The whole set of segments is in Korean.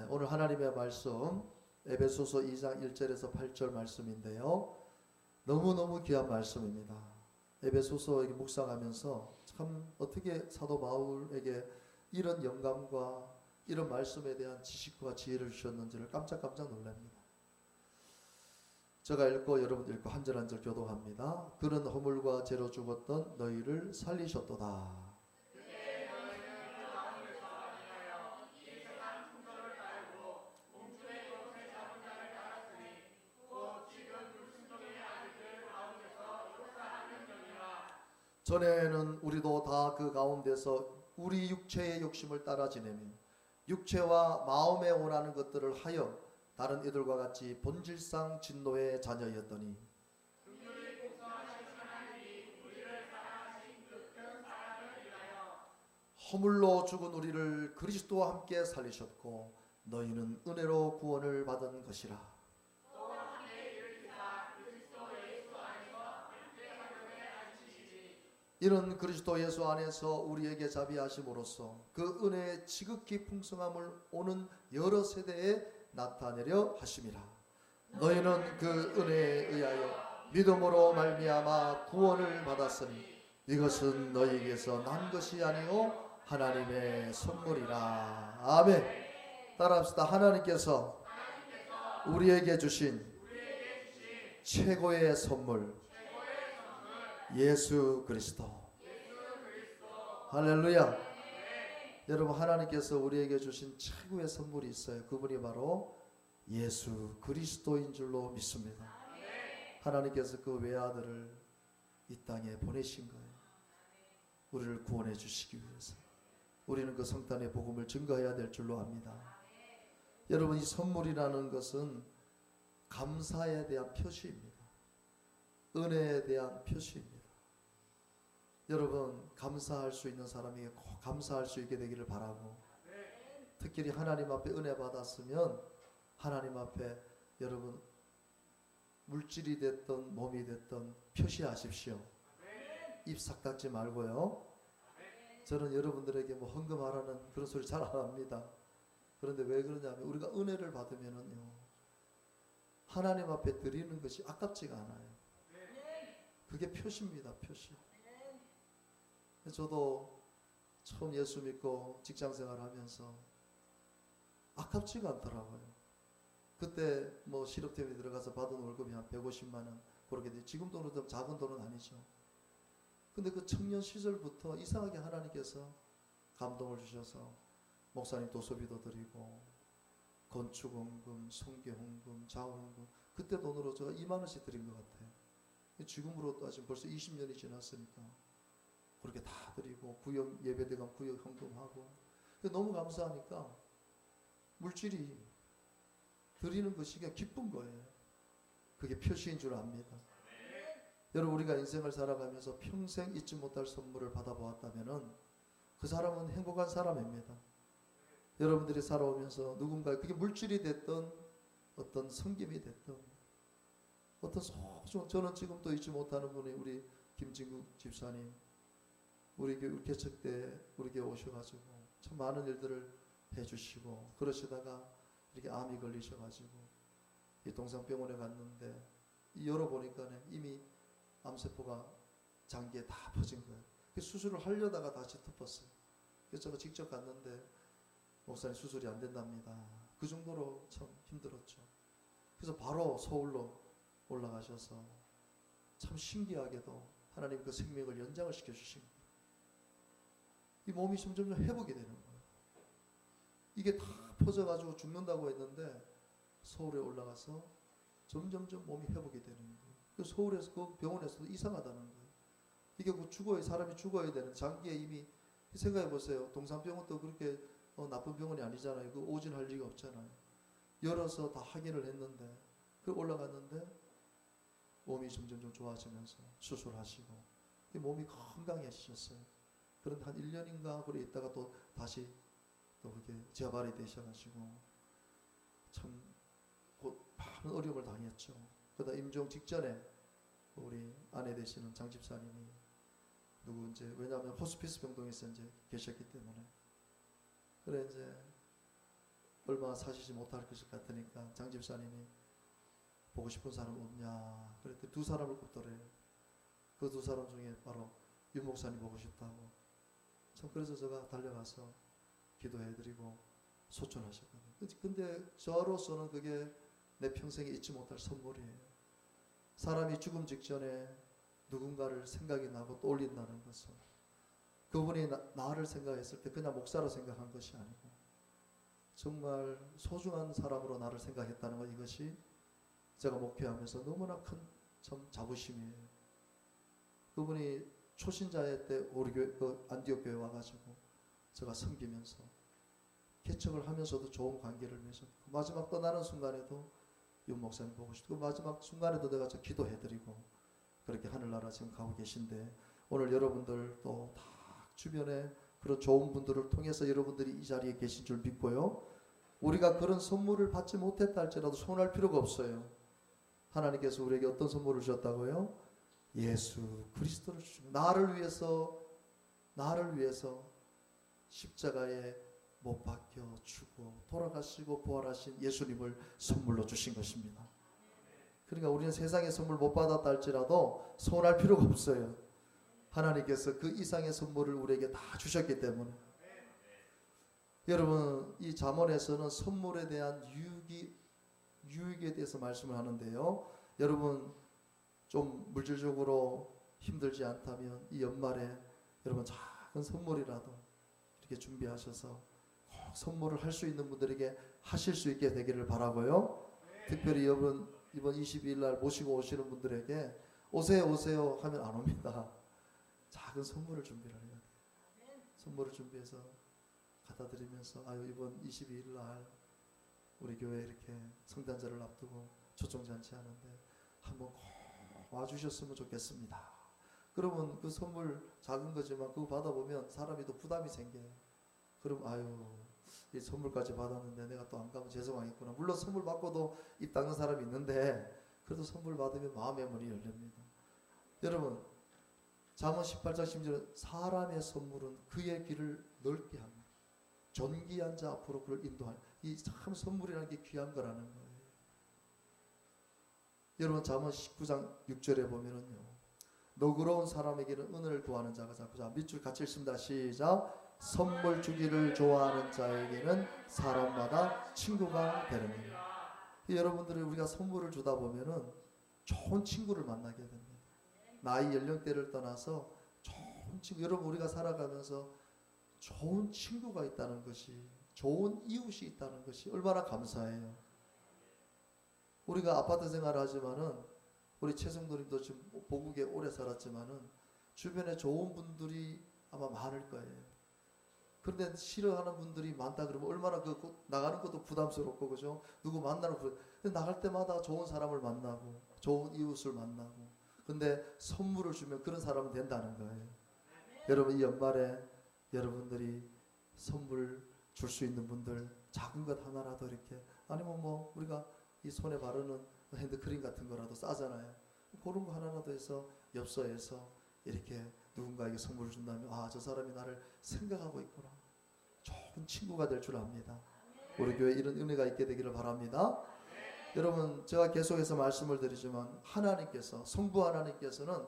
오늘 하나님의 말씀 에베소서 2장 1절에서 8절 말씀인데요. 너무너무 귀한 말씀입니다. 에베소서 묵상하면서 참 어떻게 사도 바울에게 이런 영감과 이런 말씀에 대한 지식과 지혜를 주셨는지를 깜짝깜짝 놀랍니다. 제가 읽고 여러분 읽고 한 절 한 절 교독합니다. 그는 허물과 죄로 죽었던 너희를 살리셨도다. 전에는 우리도 다 그 가운데서 우리 육체의 욕심을 따라 지내며 육체와 마음에 원하는 것들을 하여 다른 이들과 같이 본질상 진노의 자녀였더니 허물로 죽은 우리를 그리스도와 함께 살리셨고 너희는 은혜로 구원을 받은 것이라. 이는 그리스도 예수 안에서 우리에게 자비하심으로써 그 은혜의 지극히 풍성함을 오는 여러 세대에 나타내려 하심이라. 너희는 그 은혜에 의하여 믿음으로 말미암아 구원을 받았으니 이것은 너희에게서 난 것이 아니요 하나님의 선물이라. 아멘. 따라합시다. 하나님께서 우리에게 주신 최고의 선물 예수 그리스도. 할렐루야. 여러분, 하나님께서 우리에게 주신 최고의 선물이 있어요. 그분이 바로 예수 그리스도인 줄로 믿습니다. 하나님께서 그 외아들을 이 땅에 보내신 거예요. 우리를 구원해 주시기 위해서. 우리는 그 성탄의 복음을 증거해야 될 줄로 압니다. 여러분, 이 선물이라는 것은 감사에 대한 표시입니다. 은혜에 대한 표시입니다. 여러분, 감사할 수 있는 사람에게 꼭 감사할 수 있게 되기를 바라고, 특히 하나님 앞에 은혜 받았으면 하나님 앞에 여러분 물질이 됐던 몸이 됐던 표시하십시오. 입 싹 닫지 말고요. 저는 여러분들에게 뭐 헌금하라는 그런 소리 잘 안 합니다. 그런데 왜 그러냐면 우리가 은혜를 받으면은요, 하나님 앞에 드리는 것이 아깝지가 않아요. 그게 표시입니다. 표시. 저도 처음 예수 믿고 직장생활 하면서 아깝지가 않더라고요. 그때 뭐 실업팀에 들어가서 받은 월급이 한 150만 원 그렇게 돼. 지금 돈은 좀 작은 돈은 아니죠. 근데 그 청년 시절부터 이상하게 하나님께서 감동을 주셔서 목사님 도서비도 드리고 건축헌금, 성교헌금, 자원헌금, 그때 돈으로 제가 2만 원씩 드린 것 같아요. 지금으로 따지면 벌써 20년이 지났으니까 그렇게 다 드리고 구역 예배대감 구역 헌금하고 너무 감사하니까 물질이 드리는 것이 기쁜 거예요. 그게 표시인 줄 압니다. 여러분, 우리가 인생을 살아가면서 평생 잊지 못할 선물을 받아보았다면은 그 사람은 행복한 사람입니다. 여러분들이 살아오면서 누군가 그게 물질이 됐던 어떤 섬김이 됐던 어떤 소중한, 저는 지금도 잊지 못하는 분이 우리 김진국 집사님, 우리 개척 때 우리에게 오셔가지고 참 많은 일들을 해주시고 그러시다가 이렇게 암이 걸리셔가지고 이 동상병원에 갔는데 열어보니까 이미 암세포가 장기에 다 퍼진 거예요. 수술을 하려다가 다시 덮었어요. 그래서 제가 직접 갔는데 목사님 수술이 안 된답니다. 그 정도로 참 힘들었죠. 그래서 바로 서울로 올라가셔서 참 신기하게도 하나님 그 생명을 연장을 시켜주신 거예요. 이 몸이 점점 회복이 되는 거예요. 이게 다 퍼져가지고 죽는다고 했는데 서울에 올라가서 점점점 몸이 회복이 되는 거예요. 그 서울에서 그 병원에서도 이상하다는 거예요. 이게 사람이 죽어야 되는 장기에 이미 생각해 보세요. 동산병원도 그렇게 나쁜 병원이 아니잖아요. 그 오진할 리가 없잖아요. 열어서 다 확인을 했는데 그 올라갔는데 몸이 점점 좋아지면서 수술하시고 몸이 건강해지셨어요. 그런데 한 1년인가 그래 있다가 또 다시 또 그게 재발이 되셔가지고 참 많은 어려움을 당했죠. 그러다 임종 직전에 우리 아내 되시는 장 집사님이 왜냐하면 호스피스 병동에서 이제 계셨기 때문에 그래 이제 얼마 사시지 못할 것 같으니까 장 집사님이 보고 싶은 사람 없냐 그랬더니 두 사람을 꼽더래요. 그 두 사람 중에 바로 윤 목사님 보고 싶다고. 참 그래서 제가 달려가서 기도해드리고 소천하셨거든요. 근데 저로서는 그게 내 평생에 잊지 못할 선물이에요. 사람이 죽음 직전에 누군가를 생각이 나고 떠올린다는 것은 그분이 나를 생각했을 때 그냥 목사로 생각한 것이 아니고 정말 소중한 사람으로 나를 생각했다는 것, 이것이 제가 목회하면서 너무나 큰 참 자부심이에요. 그분이 초신자의 때 우리 교회, 안디옥 교회 와가지고 제가 섬기면서 개척을 하면서도 좋은 관계를 맺었고 마지막 떠나는 순간에도 윤 목사님 보고 싶고 마지막 순간에도 내가 저 기도해드리고 그렇게 하늘나라 지금 가고 계신데 오늘 여러분들 또 다 주변에 그런 좋은 분들을 통해서 여러분들이 이 자리에 계신 줄 믿고요. 우리가 그런 선물을 받지 못했다 할지라도 서운할 필요가 없어요. 하나님께서 우리에게 어떤 선물을 주셨다고요? 예수 그리스도를 주시고 나를 위해서 십자가에 못 박혀 죽고 돌아가시고 부활하신 예수님을 선물로 주신 것입니다. 그러니까 우리는 세상의 선물 못 받았다 할지라도 서운할 필요가 없어요. 하나님께서 그 이상의 선물을 우리에게 다 주셨기 때문에. 여러분, 이 잠언에서는 선물에 대한 유익에 대해서 말씀을 하는데요. 여러분 좀 물질적으로 힘들지 않다면 이 연말에 여러분 작은 선물이라도 이렇게 준비하셔서 꼭 선물을 할 수 있는 분들에게 하실 수 있게 되기를 바라고요. 특별히 여러분 이번 22일 날 모시고 오시는 분들에게 오세요 하면 안 옵니다. 작은 선물을 준비를 해야 돼요. 선물을 준비해서 갖다 드리면서 아유 이번 22일 날 우리 교회 이렇게 성탄절을 앞두고 초청잔치 하는데 한번 꼭 와주셨으면 좋겠습니다. 그러면 그 선물 작은 거지만 그거 받아보면 사람이 또 부담이 생겨요. 그럼 아유 이 선물까지 받았는데 내가 또 안 가면 죄송하겠구나. 물론 선물 받고도 입 닦는 사람이 있는데 그래도 선물 받으면 마음의 문이 열립니다. 여러분 잠언 18장 10절에 사람의 선물은 그의 길을 넓게 합니다. 존귀한 자 앞으로 그를 인도하는 이 참 선물이라는 게 귀한 거라는 거예요. 여러분 잠언 19장 6절에 보면은요. 너그러운 사람에게는 은혜를 구하는 자가 자꾸 자 밑줄 같이 읽습니다. 시작. 선물 주기를 좋아하는 자에게는 사람마다 친구가 되는 거예요. 여러분들이 우리가 선물을 주다 보면은 좋은 친구를 만나게 됩니다. 나이 연령대를 떠나서 좋은 친구, 여러분 우리가 살아가면서 좋은 친구가 있다는 것이, 좋은 이웃이 있다는 것이 얼마나 감사해요. 우리가 아파트 생활을 하지만은 우리 최성도님도 지금 보국에 오래 살았지만은 주변에 좋은 분들이 아마 많을 거예요. 그런데 싫어하는 분들이 많다 그러면 얼마나 그 나가는 것도 부담스럽고 그죠? 누구 만나는 거 나갈 때마다 좋은 사람을 만나고 좋은 이웃을 만나고 근데 선물을 주면 그런 사람은 된다는 거예요. 여러분 이 연말에 여러분들이 선물 줄 수 있는 분들 작은 것 하나라도 이렇게 아니면 뭐 우리가 이 손에 바르는 핸드크림 같은 거라도 싸잖아요. 그런 거 하나라도 해서 엽서에서 이렇게 누군가에게 선물을 준다면 아, 저 사람이 나를 생각하고 있구나. 좋은 친구가 될 줄 압니다. 우리 교회에 이런 은혜가 있게 되기를 바랍니다. 여러분 제가 계속해서 말씀을 드리지만 하나님께서 성부 하나님께서는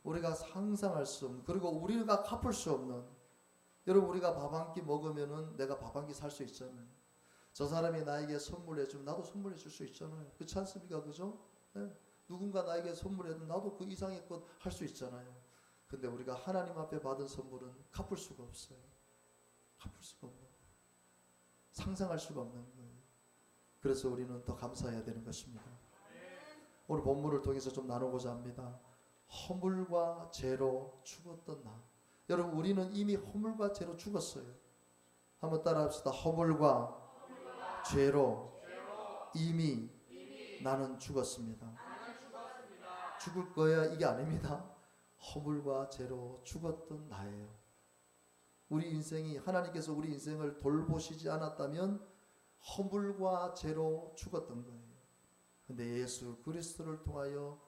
우리가 상상할 수 없는 그리고 우리가 갚을 수 없는 여러분 우리가 밥 한 끼 먹으면은 내가 밥 한 끼 살 수 있잖아요. 저 사람이 나에게 선물해 주면 나도 선물해 줄 수 있잖아요. 그렇지 않습니까? 그죠? 네? 누군가 나에게 선물해도 나도 그 이상의 것 할 수 있잖아요. 근데 우리가 하나님 앞에 받은 선물은 갚을 수가 없어요. 갚을 수가 없는 거예요. 상상할 수가 없는 거예요. 그래서 우리는 더 감사해야 되는 것입니다. 오늘 본문을 통해서 좀 나누고자 합니다. 허물과 죄로 죽었던 나. 여러분 우리는 이미 허물과 죄로 죽었어요. 한번 따라합시다. 허물과 죄로 이미 나는 죽었습니다. 죽을 거야 이게 아닙니다. 허물과 죄로 죽었던 나예요. 우리 인생이 하나님께서 우리 인생을 돌보시지 않았다면 허물과 죄로 죽었던 거예요. 근데 예수 그리스도를 통하여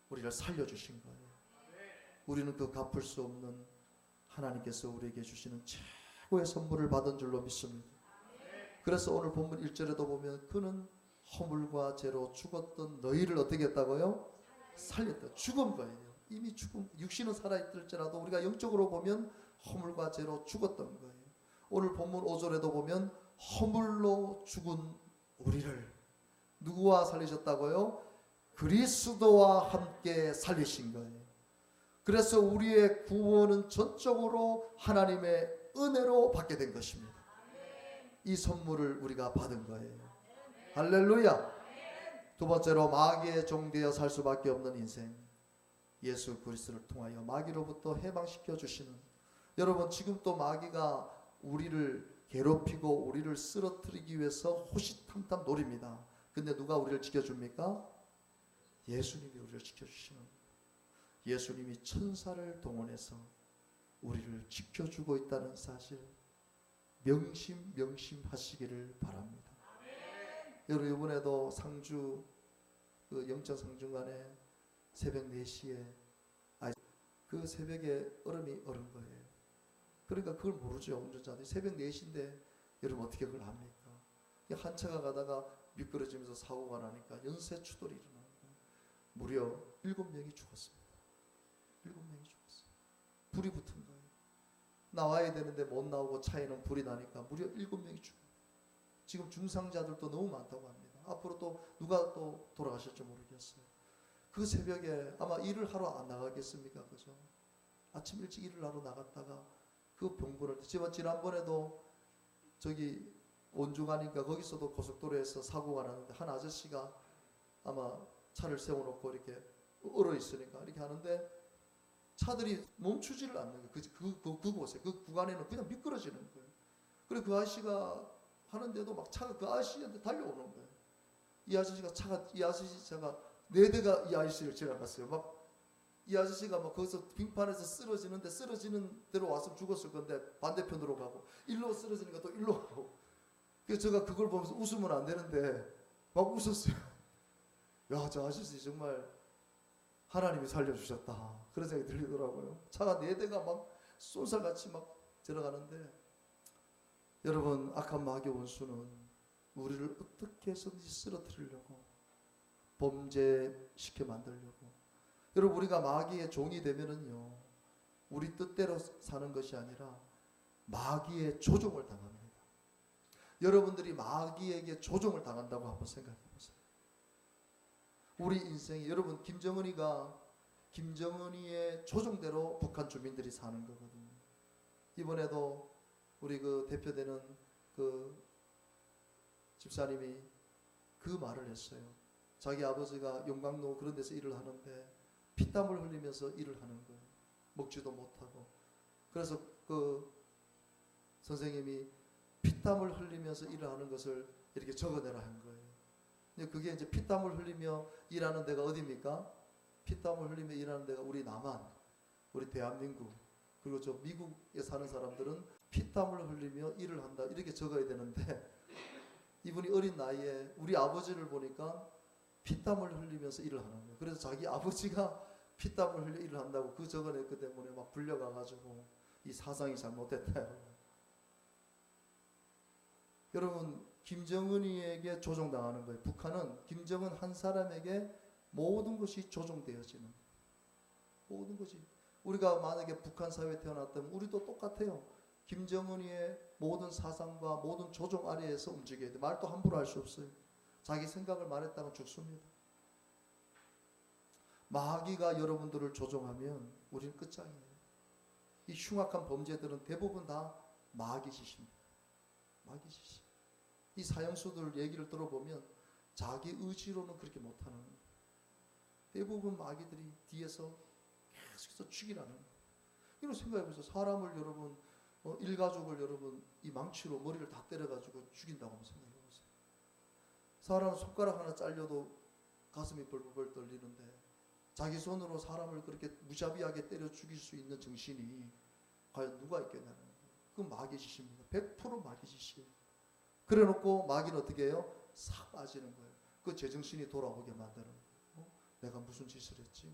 우리를 살려주신 거예요. 우리는 그 갚을 수 없는 하나님께서 우리에게 주시는 최고의 선물을 받은 줄로 믿습니다. 그래서 오늘 본문 1절에도 보면 그는 허물과 죄로 죽었던 너희를 어떻게 했다고요? 살렸다. 죽은 거예요. 이미 죽은, 육신은 살아있을지라도 우리가 영적으로 보면 허물과 죄로 죽었던 거예요. 오늘 본문 5절에도 보면 허물로 죽은 우리를 누구와 살리셨다고요? 그리스도와 함께 살리신 거예요. 그래서 우리의 구원은 전적으로 하나님의 은혜로 받게 된 것입니다. 이 선물을 우리가 받은 거예요. 할렐루야. 두 번째로 마귀의 종되어 살 수밖에 없는 인생, 예수 그리스도를 통하여 마귀로부터 해방시켜 주시는, 여러분 지금 또 마귀가 우리를 괴롭히고 우리를 쓰러뜨리기 위해서 호시탐탐 노립니다. 근데 누가 우리를 지켜줍니까? 예수님이 우리를 지켜주시는, 예수님이 천사를 동원해서 우리를 지켜주고 있다는 사실 명심하시기를 바랍니다. 여러분 이번에도 상주 그 영천 상중간에 새벽 4시에 그 새벽에 얼음이 얼은 거예요. 그러니까 그걸 모르죠. 운전자들이 새벽 4시인데 여러분 어떻게 그걸 합니까? 한 차가 가다가 미끄러지면서 사고가 나니까 연쇄 추돌이 일어나는 거예요. 무려 7명이 죽었습니다. 7명이 죽었어요. 불이 붙은 거예요. 나와야 되는데 못 나오고 차에는 불이 나니까 무려 7명이 죽어요. 지금 중상자들도 너무 많다고 합니다. 앞으로 또 누가 또 돌아가실지 모르겠어요. 그 새벽에 아마 일을 하러 안 나가겠습니까? 그죠? 아침 일찍 일을 하러 나갔다가 그 병분을, 지난번에도 저기 원주 가니까 거기서도 고속도로에서 사고가 났는데 한 아저씨가 아마 차를 세워놓고 이렇게 얼어 있으니까 이렇게 하는데 차들이 멈추지를 않는 거예요. 그곳에, 그 구간에는 그냥 미끄러지는 거예요. 그리고 그 아저씨가 하는데도 막 차가 그 아저씨한테 달려오는 거예요. 이 아저씨가 4대가 이 아저씨를 지나갔어요. 막 이 아저씨가 막 거기서 빙판에서 쓰러지는 대로 와서 죽었을 건데 반대편으로 가고, 일로 쓰러지니까 또 일로 가고. 그래서 제가 그걸 보면서 웃으면 안 되는데 막 웃었어요. 야, 저 아저씨 정말 하나님이 살려주셨다, 그런 생각이 들리더라고요. 차가 4대가 막 쏜살같이 막 들어가는데, 여러분 악한 마귀 원수는 우리를 어떻게 해서든지 쓰러뜨리려고, 범죄시켜 만들려고. 여러분 우리가 마귀의 종이 되면은요, 우리 뜻대로 사는 것이 아니라 마귀의 조종을 당합니다. 여러분들이 마귀에게 조종을 당한다고 한번 생각해 보세요. 우리 인생이, 여러분 김정은이의 조종대로 북한 주민들이 사는 거거든요. 이번에도 우리 그 대표되는 그 집사님이 그 말을 했어요. 자기 아버지가 용광로 그런 데서 일을 하는데 피땀을 흘리면서 일을 하는 거예요. 먹지도 못하고. 그래서 그 선생님이 피땀을 흘리면서 일을 하는 것을 이렇게 적어내라 한 거예요. 근데 그게 이제 피땀을 흘리며 일하는 데가 어디입니까? 피땀을 흘리며 일하는 데가 우리 남한, 우리 대한민국, 그리고 저 미국에 사는 사람들은 피땀을 흘리며 일을 한다, 이렇게 적어야 되는데, 이분이 어린 나이에 우리 아버지를 보니까 피땀을 흘리면서 일을 하는 거예요. 그래서 자기 아버지가 피땀을 흘려 일을 한다고 그 적어냈기 때문에 막 불려가가지고 이 사상이 잘못됐다요. 여러분 김정은이에게 조종당하는 거예요. 북한은 김정은 한 사람에게 모든 것이 조종되어지는, 모든 것이. 우리가 만약에 북한 사회에 태어났다면 우리도 똑같아요. 김정은이의 모든 사상과 모든 조종 아래에서 움직여야 돼. 말도 함부로 할 수 없어요. 자기 생각을 말했다가 죽습니다. 마귀가 여러분들을 조종하면 우리는 끝장이에요. 이 흉악한 범죄들은 대부분 다 마귀 짓입니다. 마귀 짓이. 이 사형수들 얘기를 들어보면 자기 의지로는 그렇게 못하는 거예요. 대부분 마귀들이 뒤에서 계속해서 죽이라는 거예요. 이런 생각해보세요. 사람을 여러분, 일가족을 여러분 이 망치로 머리를 다 때려가지고 죽인다고 한번 생각해보세요. 사람 손가락 하나 잘려도 가슴이 벌벌 떨리는데 자기 손으로 사람을 그렇게 무자비하게 때려 죽일 수 있는 정신이 과연 누가 있겠냐는 거예요. 그건 마귀 짓입니다. 100% 마귀 짓이에요. 그래 놓고 마귀는 어떻게 해요? 싹 빠지는 거예요. 그 제정신이 돌아오게 만드는 거예요. 내가 무슨 짓을 했지?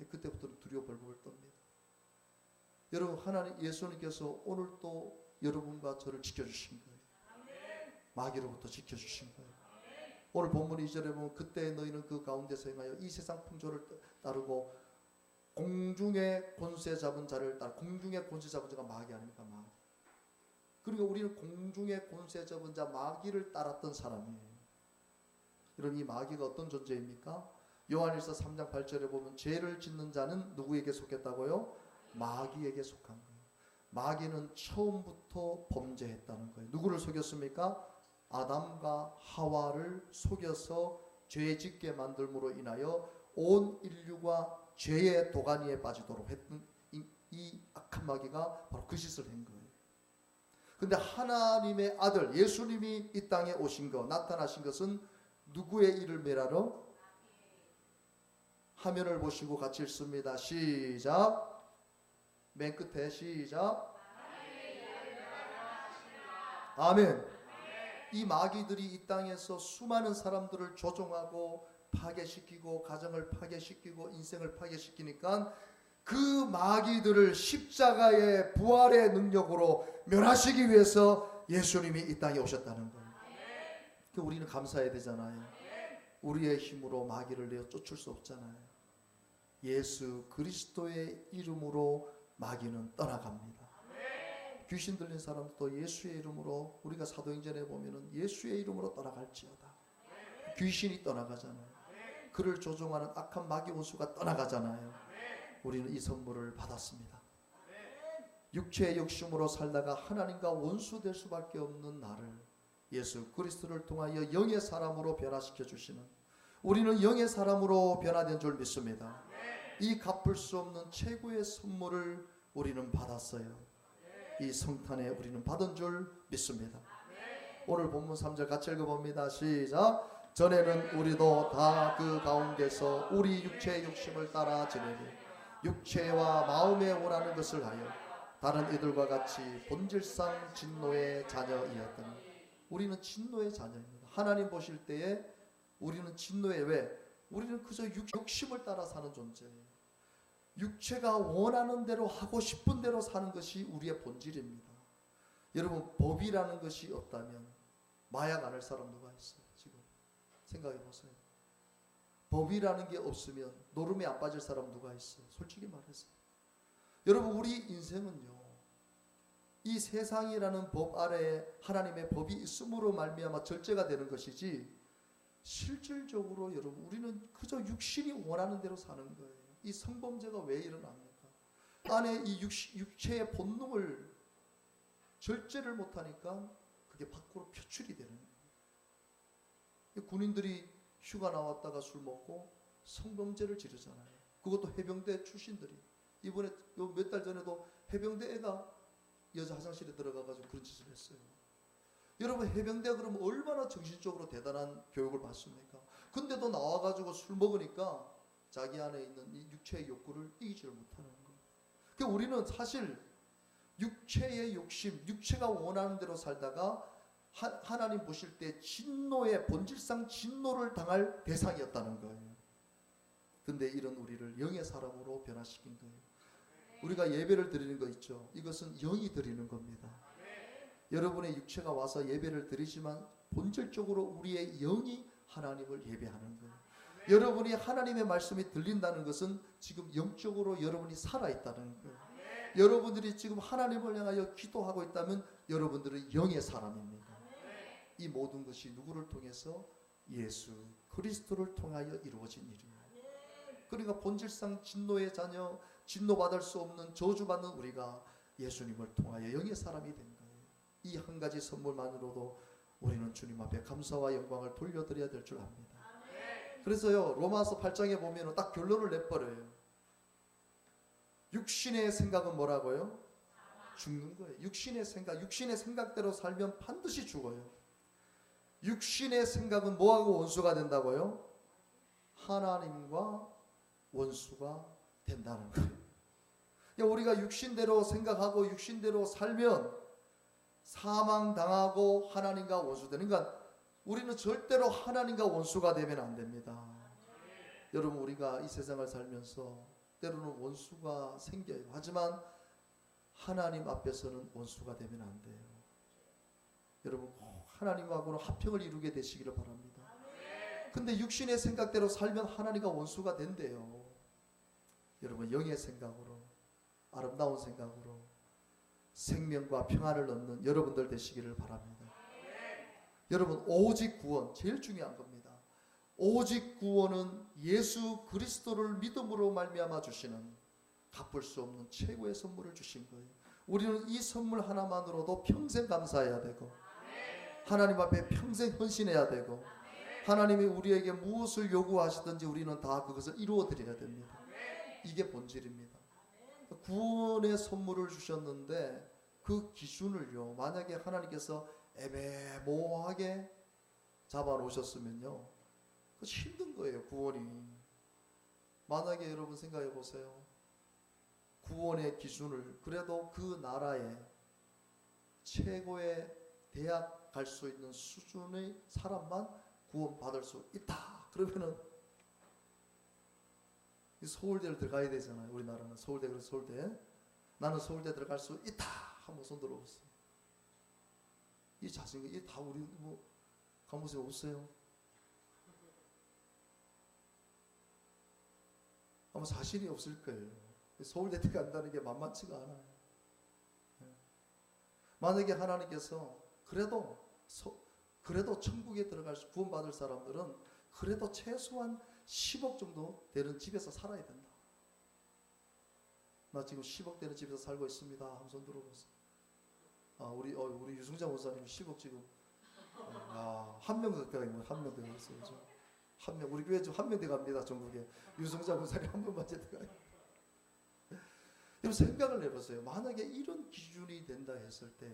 그때부터는 두려워 벌벌 떱니다. 여러분 하나님 예수님께서 오늘 또 여러분과 저를 지켜주신 거예요. 마귀로부터 지켜주신 거예요. 오늘 본문 2절에 보면 그때 너희는 그 가운데서 행하여 이 세상 풍조를 따르고 공중의 권세 잡은 자를 따라. 공중의 권세 잡은 자가 마귀 아닙니까? 마귀. 그러니까 우리는 공중의 권세 잡은 자 마귀를 따랐던 사람이에요. 이런 이 마귀가 어떤 존재입니까? 요한일서 3장 8절에 보면 죄를 짓는 자는 누구에게 속했다고요? 마귀에게 속한 거예요. 마귀는 처음부터 범죄했다는 거예요. 누구를 속였습니까? 아담과 하와를 속여서 죄 짓게 만들므로 인하여 온 인류가 죄의 도가니에 빠지도록 했던 이 악한 마귀가 바로 그 짓을 한 거예요. 근데 하나님의 아들 예수님이 이 땅에 오신 것, 나타나신 것은 누구의 일을 멸하러? 화면을 보시고 같이 읽습니다. 시작. 맨 끝에 시작. 아멘. 이 마귀들이 이 땅에서 수많은 사람들을 조종하고 파괴시키고 가정을 파괴시키고 인생을 파괴시키니까 그 마귀들을 십자가의 부활의 능력으로 멸하시기 위해서 예수님이 이 땅에 오셨다는 거예요. 우리는 감사해야 되잖아요. 우리의 힘으로 마귀를 내어 쫓을 수 없잖아요. 예수 그리스도의 이름으로 마귀는 떠나갑니다. 귀신 들린 사람도 예수의 이름으로, 우리가 사도행전에 보면은 예수의 이름으로 떠나갈지어다. 귀신이 떠나가잖아요. 그를 조종하는 악한 마귀 원수가 떠나가잖아요. 우리는 이 선물을 받았습니다. 육체의 욕심으로 살다가 하나님과 원수 될 수밖에 없는 나를 예수 그리스도를 통하여 영의 사람으로 변화시켜 주시는, 우리는 영의 사람으로 변화된 줄 믿습니다. 이 갚을 수 없는 최고의 선물을 우리는 받았어요. 이 성탄에 우리는 받은 줄 믿습니다. 오늘 본문 3절 같이 읽어봅니다. 시작. 전에는 우리도 다 그 가운데서 우리 육체의 욕심을 따라 지내며 육체와 마음에 원하는 것을 하여 다른 이들과 같이 본질상 진노의 자녀이었더니. 우리는 진노의 자녀입니다. 하나님 보실 때에 우리는 진노의, 왜? 우리는 그저 욕심을 따라 사는 존재예요. 육체가 원하는 대로 하고 싶은 대로 사는 것이 우리의 본질입니다. 여러분, 법이라는 것이 없다면 마약 안 할 사람 누가 있어요? 지금 생각해 보세요. 법이라는 게 없으면 노름에 안 빠질 사람 누가 있어요? 솔직히 말해서. 여러분, 우리 인생은요, 이 세상이라는 법 아래에 하나님의 법이 있음으로 말미암아 절제가 되는 것이지, 실질적으로 여러분 우리는 그저 육신이 원하는 대로 사는 거예요. 이 성범죄가 왜 일어납니까? 안에 이 육체의 본능을 절제를 못하니까 그게 밖으로 표출이 되는 거예요. 군인들이 휴가 나왔다가 술 먹고 성범죄를 지르잖아요. 그것도 해병대 출신들이. 이번에 몇 달 전에도 해병대 애가 여자 화장실에 들어가가지고 그런 짓을 했어요. 여러분, 해병대가 그러면 얼마나 정신적으로 대단한 교육을 받습니까? 근데도 나와가지고 술 먹으니까 자기 안에 있는 이 육체의 욕구를 이기지를 못하는 거예요. 그러니까 우리는 사실 육체의 욕심, 육체가 원하는 대로 살다가 하나님 보실 때 진노의, 본질상 진노를 당할 대상이었다는 거예요. 근데 이런 우리를 영의 사람으로 변화시킨 거예요. 우리가 예배를 드리는 거 있죠. 이것은 영이 드리는 겁니다. 여러분의 육체가 와서 예배를 드리지만 본질적으로 우리의 영이 하나님을 예배하는 거예요. 여러분이 하나님의 말씀이 들린다는 것은 지금 영적으로 여러분이 살아있다는 거예요. 여러분들이 지금 하나님을 향하여 기도하고 있다면 여러분들은 영의 사람입니다. 이 모든 것이 누구를 통해서? 예수 그리스도를 통하여 이루어진 일이에요. 그러니까 본질상 진노의 자녀, 진노받을 수 없는 저주받는 우리가 예수님을 통하여 영의 사람이 된 거예요. 이 한 가지 선물만으로도 우리는 주님 앞에 감사와 영광을 돌려드려야 될 줄 압니다. 그래서요, 로마서 8장에 보면 딱 결론을 내버려요. 육신의 생각은 뭐라고요? 죽는 거예요. 육신의 생각대로 살면 반드시 죽어요. 육신의 생각은 뭐하고 원수가 된다고요? 하나님과 원수가 된다는 거예요. 그러니까 우리가 육신대로 생각하고 육신대로 살면 사망당하고 하나님과 원수되는, 그러니까 우리는 절대로 하나님과 원수가 되면 안 됩니다. 여러분, 우리가 이 세상을 살면서 때로는 원수가 생겨요. 하지만 하나님 앞에서는 원수가 되면 안 돼요. 여러분 꼭 하나님하고는 화평을 이루게 되시기를 바랍니다. 근데 육신의 생각대로 살면 하나님과 원수가 된대요. 여러분 영의 생각으로, 아름다운 생각으로 생명과 평안을 얻는 여러분들 되시기를 바랍니다. 여러분 오직 구원, 제일 중요한 겁니다. 오직 구원은 예수 그리스도를 믿음으로 말미암아 주시는 갚을 수 없는 최고의 선물을 주신 거예요. 우리는 이 선물 하나만으로도 평생 감사해야 되고 하나님 앞에 평생 헌신해야 되고 하나님이 우리에게 무엇을 요구하시든지 우리는 다 그것을 이루어 드려야 됩니다. 이게 본질입니다. 구원의 선물을 주셨는데 그 기준을요, 만약에 하나님께서 애매모호하게 잡아놓으셨으면요, 그 힘든 거예요. 구원이. 만약에 여러분 생각해 보세요. 구원의 기준을 그래도 그 나라의 최고의 대학 갈 수 있는 수준의 사람만 구원받을 수 있다. 그러면은 서울대를 들어가야 되잖아요. 우리나라는 서울대. 그래서 서울대, 나는 서울대 들어갈 수 있다 한번 손 들어보세요. 이 자신감, 이 다 우리 뭐 가무새 없어요? 아마 자신이 없을 거예요. 서울대 들어간다는 게 만만치가 않아요. 만약에 하나님께서 그래도 천국에 들어갈 수, 구원받을 사람들은 그래도 최소한 10억 정도 되는 집에서 살아야 된다. 나 지금 10억 되는 집에서 살고 있습니다. 한번 손 들어보세요. 우리 유승자 원사님 10억 지금 한 명 더 가요. 한 명 더 있어요. 한 명, 우리 교회 좀 한 명 더 갑니다. 전국에 유승자 원사님 한 명만 더 가요. 여러분 생각을 해보세요. 만약에 이런 기준이 된다 했을 때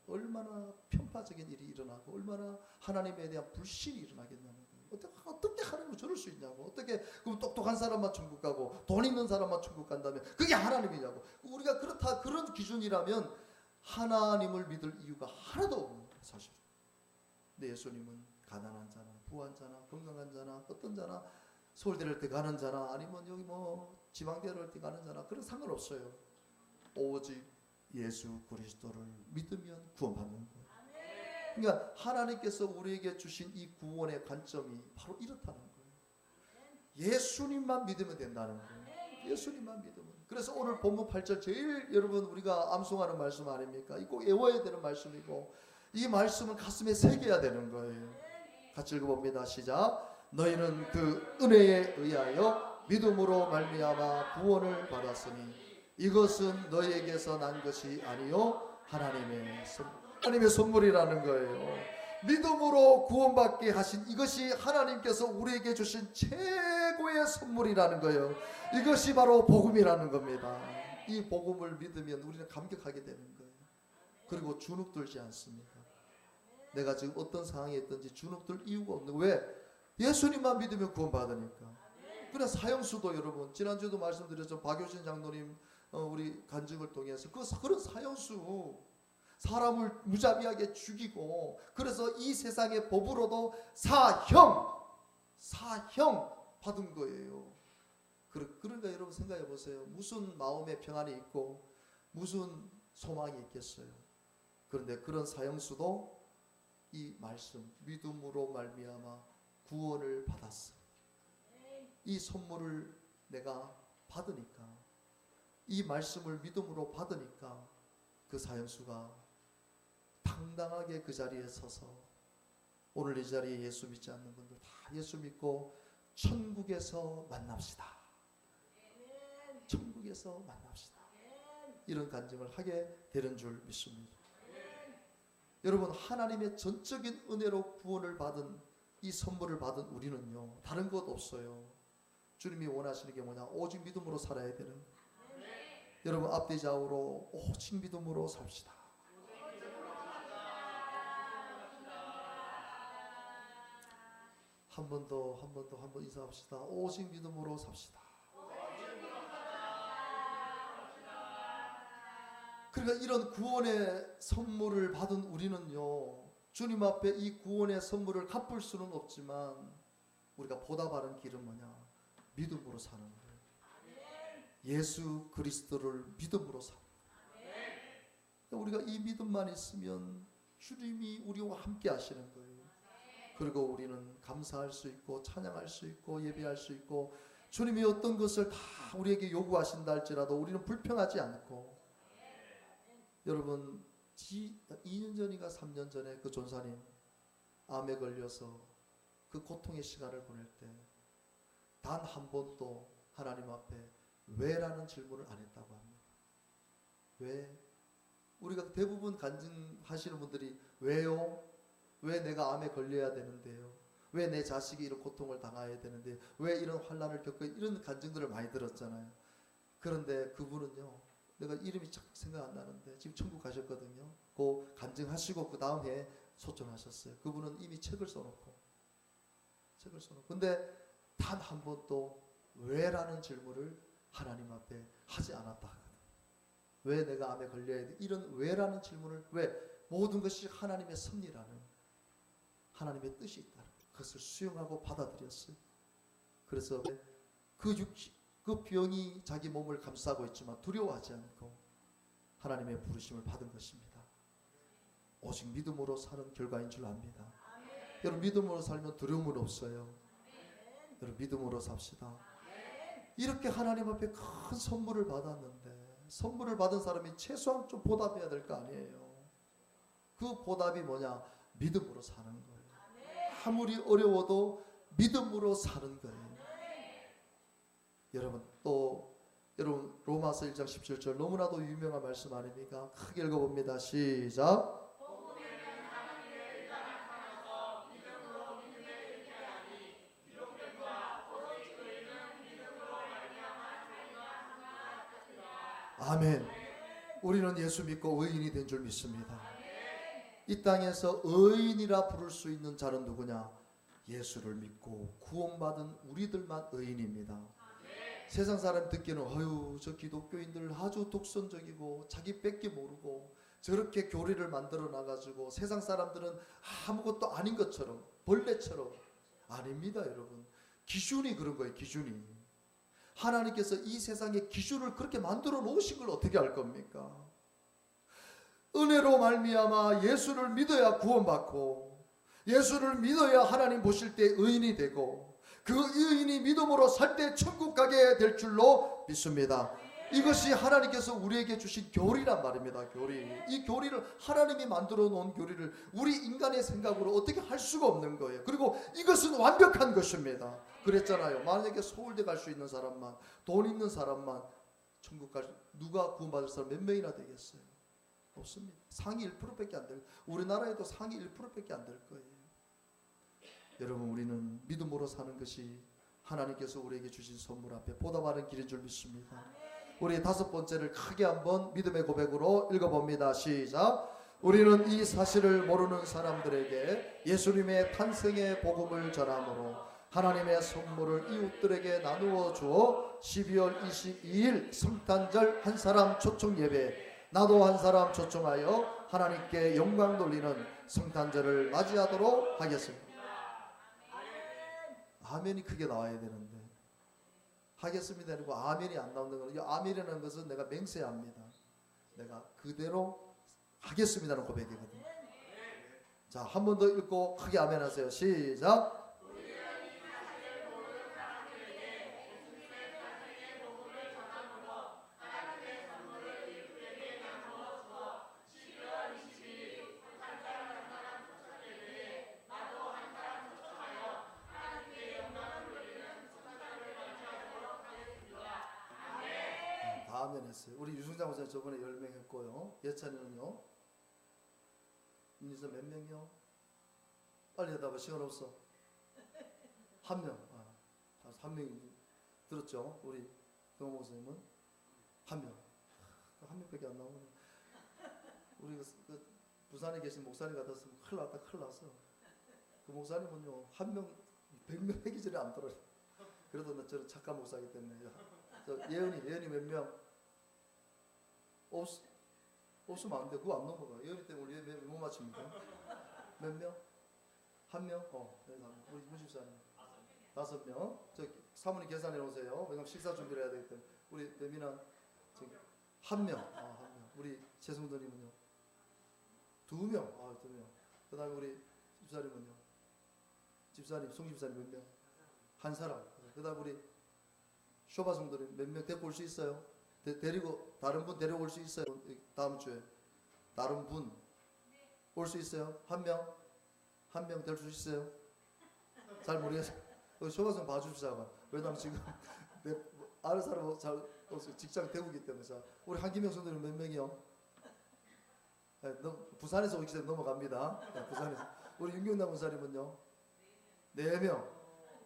얼마나 편파적인 일이 일어나고 얼마나 하나님에 대한 불신이 일어나겠냐는 거예요. 어떻게 하나님을 저럴 수 있냐고. 어떻게 그럼 똑똑한 사람만 천국 가고 돈 있는 사람만 천국 간다면 그게 하나님이냐고. 우리가 그런 기준이라면 하나님을 믿을 이유가 하나도 없는 거예요. 사실. 근데 예수님은 가난한 자나 부한 자나 건강한 자나 어떤 자나 서울대를 때 가는 자나 아니면 여기 뭐 지방대를 때 가는 자나 그런 상관없어요. 오직 예수 그리스도를 믿으면 구원받는 거예요. 그러니까 하나님께서 우리에게 주신 이 구원의 관점이 바로 이렇다는 거예요. 예수님만 믿으면 된다는 거예요. 예수님만 믿으면. 그래서 오늘 본문 8절 제일 여러분 우리가 암송하는 말씀 아닙니까? 이 꼭 외워야 되는 말씀이고 이 말씀은 가슴에 새겨야 되는 거예요. 같이 읽어봅니다. 시작. 너희는 그 은혜에 의하여 믿음으로 말미암아 구원을 받았으니 이것은 너희에게서 난 것이 아니요 하나님의 선물이라는 거예요. 믿음으로 구원받게 하신 이것이 하나님께서 우리에게 주신 최고의 선물이라는 거예요. 이것이 바로 복음이라는 겁니다. 이 복음을 믿으면 우리는 감격하게 되는 거예요. 그리고 주눅들지 않습니다. 내가 지금 어떤 상황에 있든지 주눅들 이유가 없는 거예요. 왜? 예수님만 믿으면 구원받으니까. 그래 사형수도 여러분 지난주에도 말씀드렸죠. 박효신 장로님 우리 간증을 통해서 그런 사형수 사람을 무자비하게 죽이고 그래서 이 세상의 법으로도 사형 받은 거예요. 그러니까 여러분 생각해 보세요. 무슨 마음의 평안이 있고 무슨 소망이 있겠어요. 그런데 그런 사형수도 이 말씀 믿음으로 말미암아 구원을 받았어. 이 선물을 내가 받으니까 이 말씀을 믿음으로 받으니까 그 사형수가 당당하게 그 자리에 서서 오늘 이 자리에 예수 믿지 않는 분들 다 예수 믿고 천국에서 만납시다. 천국에서 만납시다. 이런 간증을 하게 되는 줄 믿습니다. 여러분 하나님의 전적인 은혜로 구원을 받은 이 선물을 받은 우리는요 다른 것 없어요. 주님이 원하시는 게 뭐냐? 오직 믿음으로 살아야 되는 거예요. 여러분 앞뒤 좌우로 오직 믿음으로 삽시다. 한 번 더 인사합시다. 오직 믿음으로 삽시다. 그러니까 이런 구원의 선물을 받은 우리는요 주님 앞에 이 구원의 선물을 갚을 수는 없지만 우리가 보다 바른 길은 뭐냐? 믿음으로 사는 거예요. 예수 그리스도를 믿음으로 사는 거예요. 우리가 이 믿음만 있으면 주님이 우리와 함께 하시는 거예요. 그리고 우리는 감사할 수 있고 찬양할 수 있고 예배할 수 있고 주님이 어떤 것을 다 우리에게 요구하신다 할지라도 우리는 불평하지 않고 여러분 2년 전인가 3년 전에 그 전사님 암에 걸려서 그 고통의 시간을 보낼 때 단 한 번도 하나님 앞에 왜라는 질문을 안 했다고 합니다. 왜? 우리가 대부분 간증하시는 분들이 왜요? 왜 내가 암에 걸려야 되는데요? 왜 내 자식이 이런 고통을 당해야 되는데 왜 이런 환난을 겪어 이런 간증들을 많이 들었잖아요. 그런데 그분은요, 내가 이름이 참 생각 안 나는데 지금 천국 가셨거든요. 그 간증하시고 그 다음 해에 소천하셨어요. 그분은 이미 책을 써놓고 근데 단 한 번도 왜라는 질문을 하나님 앞에 하지 않았다 하거든. 왜 내가 암에 걸려야 돼? 이런 왜라는 질문을 왜? 모든 것이 하나님의 섭리라는 하나님의 뜻이 있다는 그것을 수용하고 받아들였어요. 그래서 그 병이 자기 몸을 감싸고 있지만 두려워하지 않고 하나님의 부르심을 받은 것입니다. 오직 믿음으로 사는 결과인 줄 압니다. 여러분 믿음으로 살면 두려움은 없어요. 여러분 믿음으로 삽시다. 이렇게 하나님 앞에 큰 선물을 받았는데 선물을 받은 사람이 최소한 좀 보답해야 될 거 아니에요. 그 보답이 뭐냐? 믿음으로 사는 거예요. 아무리 어려워도 믿음으로 사는 거예요. 여러분 로마서 1장 17절 너무나도 유명한 말씀 아닙니까? 크게 읽어봅니다. 시작. 아멘. 우리는 예수 믿고 의인이 된 줄 믿습니다. 이 땅에서 의인이라 부를 수 있는 자는 누구냐? 예수를 믿고 구원받은 우리들만 의인입니다. 세상 사람 듣기는 어휴 저 기독교인들 아주 독선적이고 자기 뺏기 모르고 저렇게 교리를 만들어 놔가지고 세상 사람들은 아무것도 아닌 것처럼 벌레처럼. 아닙니다 여러분. 기준이 그런 거예요. 기준이. 하나님께서 이 세상에 기준을 그렇게 만들어 놓으신 걸 어떻게 할 겁니까? 은혜로 말미암아 예수를 믿어야 구원받고 예수를 믿어야 하나님 보실 때 의인이 되고 그 의인이 믿음으로 살 때 천국 가게 될 줄로 믿습니다. 이것이 하나님께서 우리에게 주신 교리란 말입니다. 교리. 이 교리를 하나님이 만들어 놓은 교리를 우리 인간의 생각으로 어떻게 할 수가 없는 거예요. 그리고 이것은 완벽한 것입니다. 그랬잖아요. 만약에 서울대 갈 수 있는 사람만 돈 있는 사람만 천국 갈 누가 구원받을 사람 몇 명이나 되겠어요? 없습니다. 상위 1%밖에 안 될 우리나라에도 상위 1%밖에 안 될 거예요. 여러분 우리는 믿음으로 사는 것이 하나님께서 우리에게 주신 선물 앞에 보답하는 길인 줄 믿습니다. 우리 다섯 번째를 크게 한번 믿음의 고백으로 읽어봅니다. 시작. 우리는 이 사실을 모르는 사람들에게 예수님의 탄생의 복음을 전함으로 하나님의 선물을 이웃들에게 나누어 주어 12월 22일 성탄절 한 사람 초청 예배 나도 한 사람 초청하여 하나님께 영광 돌리는 성탄절을 맞이하도록 하겠습니다. 아멘이 크게 나와야 되는데 하겠습니다 아니고 아멘이 안 나오는 거는 아멘이라는 것은 내가 맹세합니다. 내가 그대로 하겠습니다는 고백이거든요. 자, 한 번 더 읽고 크게 아멘 하세요. 시작. 아멘 했어요. 우리 유승장 목사님 저번에 10명 했고요. 예찬이는요? 민서 몇 명이요? 빨리 해답아. 시간 없어. 한 명. 한 명이 들었죠? 우리 동호 목사님은? 한 명. 한 명밖에 안 나오네. 우리 그 부산에 계신 목사님 같았으면 큰일 났다. 큰일 났어. 그 목사님은요. 한 명, 100명 하기 전에 안 들어요. 그래도 나 저는 착한 목사이기 때문에. 저 예은이 몇 명? 없으면 안 돼. 그거 안 넘어가. 예은이 때문에 우리 못 맞춥니까? 몇 명? 한 명? 우리 문집사님 5명. 저 사모님 계산해 오세요. 왜냐면 식사 준비를 해야 되기 때문에. 우리 배민아 한 명. 한 명. 우리 최승도님은요? 2명. 2명. 그 다음에 우리 집사님은요? 집사님, 송집사님 몇 명? 한 사람. 그 다음 우리 쇼바 성도님 몇 명 데리고 올 수 있어요? 데리고 다른 분 데려올 수 있어요? 다음 주에 다른 분 올 수 있어요? 한 명? 한 명 될 수 있어요? 잘 모르겠어요. 쇼바 성 봐주시자고. 왜냐면 지금 내 아는 사람 잘 없어요. 직장 대구기 때문에. 우리 한기명 성도님 몇 명이요? 네, 부산에서 오기 전에 넘어갑니다. 네, 부산에서. 우리 윤경남 원사님은요? 4명.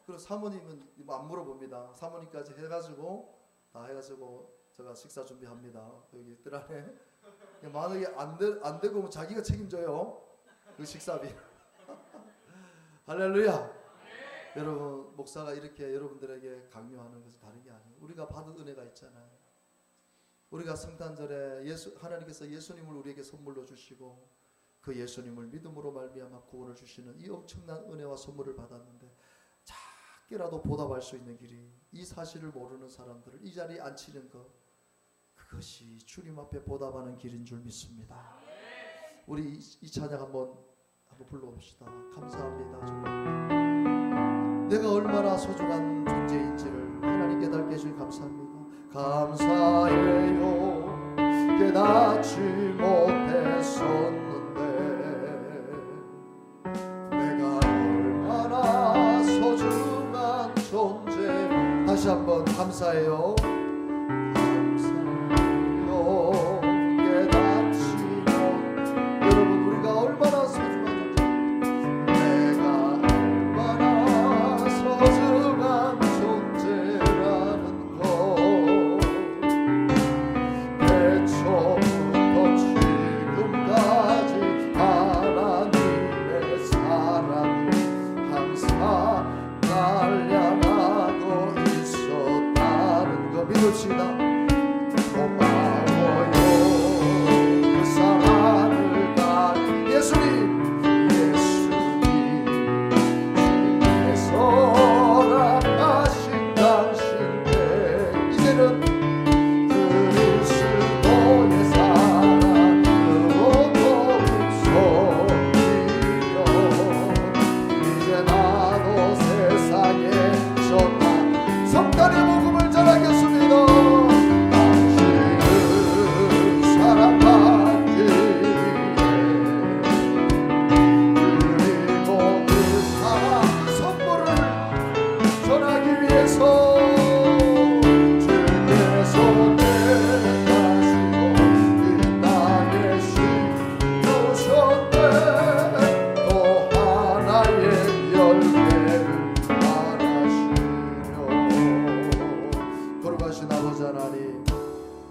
그리고 사모님은 안 물어봅니다. 사모님까지 해가지고 다 해가지고 제가 식사 준비합니다. 여기 뜰 안에. 만약에 안 되고 뭐 자기가 책임져요. 그 식사비. 할렐루야. 여러분 목사가 이렇게 여러분들에게 강요하는 것은 다른 게 아니에요. 우리가 받은 은혜가 있잖아요. 우리가 성탄절에 하나님께서 예수님을 우리에게 선물로 주시고 그 예수님을 믿음으로 말미암아 구원을 주시는 이 엄청난 은혜와 선물을 받았는데 작게라도 보답할 수 있는 길이 이 사실을 모르는 사람들을 이 자리에 앉히는 것, 그것이 주님 앞에 보답하는 길인 줄 믿습니다. 우리 이 찬양 한번 불러봅시다. 감사합니다. 주님. 내가 얼마나 소중한 존재인지를 하나님 깨닫게 해주니 감사합니다. 감사해요. 깨닫지 못했었는데 내가 얼마나 소중한 존재. 다시 한번 감사해요. 감사해요. 깨닫지 못. 여러분 우리가 얼마나 소중한 존재. 내가 얼마나 소중한 존재라는 것. 처음부터 지금까지 하나님의 사랑이 항상 날 향하고 있었다는 거 믿읍시다. 고마워요. 그 사랑을 다 예수님 주님께서 허락하신 당신께 이제는 성탄의 복음을 전하겠습니다. 당신을 사랑하기 그리고 그 사랑 선물을 전하기 위해서 주께서 내가시고 이 땅에 심으셨네. 또 하나의 열매를 거룩하신 아버지 하나님,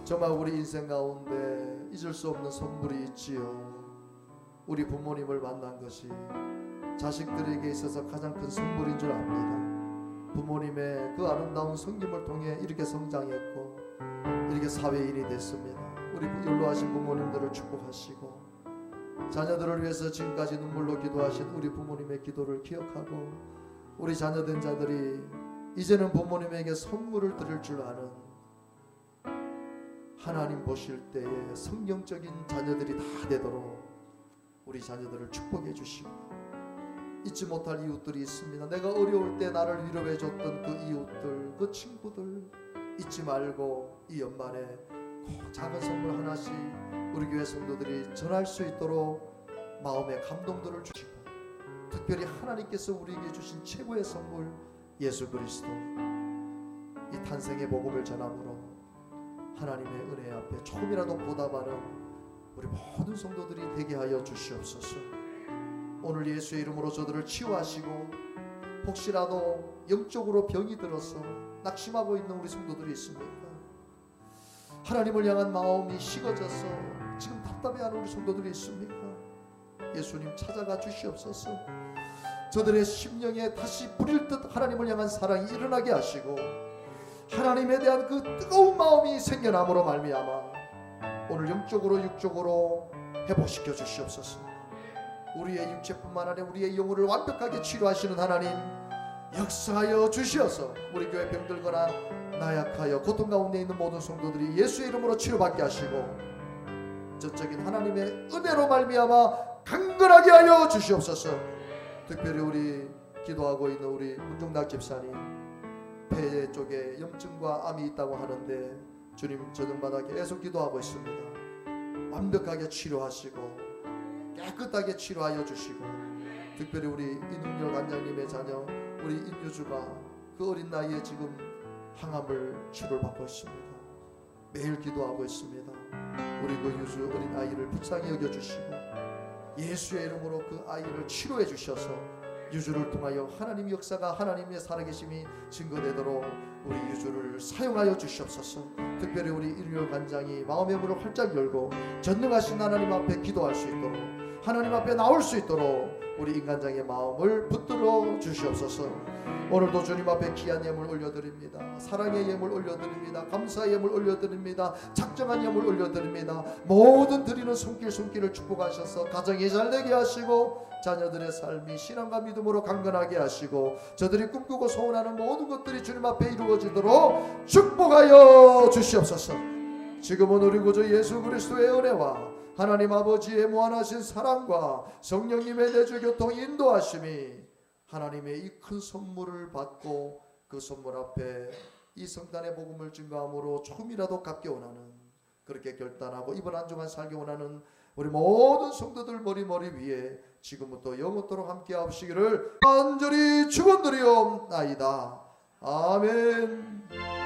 정말 우리 인생 가운데 잊을 수 없는 선물이 있지요. 우리 부모님을 만난 것이 자식들에게 있어서 가장 큰 선물인 줄 압니다. 부모님의 그 아름다운 성김을 통해 이렇게 성장했고 이렇게 사회인이 됐습니다. 우리 연로하신 부모님들을 축복하시고 자녀들을 위해서 지금까지 눈물로 기도하신 우리 부모님의 기도를 기억하고 우리 자녀된 자들이 이제는 부모님에게 선물을 드릴 줄 아는 하나님 보실 때에 성경적인 자녀들이 다 되도록 우리 자녀들을 축복해 주시고 잊지 못할 이웃들이 있습니다. 내가 어려울 때 나를 위로해 줬던 그 이웃들, 그 친구들 잊지 말고 이 연말에 꼭 작은 선물 하나씩 우리 교회 성도들이 전할 수 있도록 마음의 감동들을 주시고 특별히 하나님께서 우리에게 주신 최고의 선물 예수 그리스도 이 탄생의 복음을 전함으로 하나님의 은혜 앞에 조금이라도 보답하는 우리 모든 성도들이 되게 하여 주시옵소서. 오늘 예수의 이름으로 저들을 치유하시고 혹시라도 영적으로 병이 들어서 낙심하고 있는 우리 성도들이 있습니까? 하나님을 향한 마음이 식어져서 지금 답답해하는 우리 성도들이 있습니까? 예수님 찾아가 주시옵소서. 저들의 심령에 다시 불일 듯 하나님을 향한 사랑이 일어나게 하시고 하나님에 대한 그 뜨거운 마음이 생겨남으로 말미암아 오늘 영적으로 육적으로 회복시켜 주시옵소서. 우리의 육체뿐만 아니라 우리의 영혼을 완벽하게 치료하시는 하나님 역사하여 주시어서 우리 교회 병들거나 나약하여 고통 가운데 있는 모든 성도들이 예수의 이름으로 치료받게 하시고 전적인 하나님의 은혜로 말미암아 강건하게 하여 주시옵소서. 특별히 우리 기도하고 있는 우리 문종락 집사님, 폐 쪽에 염증과 암이 있다고 하는데 주님 저녁마다 계속 기도하고 있습니다. 완벽하게 치료하시고 깨끗하게 치료하여 주시고, 특별히 우리 이능열 관장님의 자녀 우리 임유주가 그 어린 나이에 지금 항암을 치료를 받고 있습니다. 매일 기도하고 있습니다. 우리 그 유주 어린 아이를 불쌍히 여겨주시고 예수의 이름으로 그 아이를 치료해 주셔서 유주를 통하여 하나님 역사가, 하나님의 살아계심이 증거되도록 우리 유주를 사용하여 주시옵소서. 특별히 우리 이능열 관장이 마음의 문을 활짝 열고 전능하신 하나님 앞에 기도할 수 있도록, 하나님 앞에 나올 수 있도록 우리 인간장의 마음을 붙들어 주시옵소서. 오늘도 주님 앞에 귀한 예물 올려드립니다. 사랑의 예물 올려드립니다. 감사의 예물 올려드립니다. 작정한 예물 올려드립니다. 모든 드리는 손길을 축복하셔서 가정이 잘되게 하시고 자녀들의 삶이 신앙과 믿음으로 강건하게 하시고 저들이 꿈꾸고 소원하는 모든 것들이 주님 앞에 이루어지도록 축복하여 주시옵소서. 지금은 우리 구주 예수 그리스도의 은혜와 하나님 아버지의 무한하신 사랑과 성령님의 내주 교통 인도하심이 하나님의 이 큰 선물을 받고 그 선물 앞에 이 성단의 복음을 증거함으로 조금이라도 갚게 원하는, 그렇게 결단하고 이번 한 주간 살기 원하는 우리 모든 성도들 머리 위에 지금부터 영원토록 함께 하시기를 간절히 축원드리옵나이다. 아멘.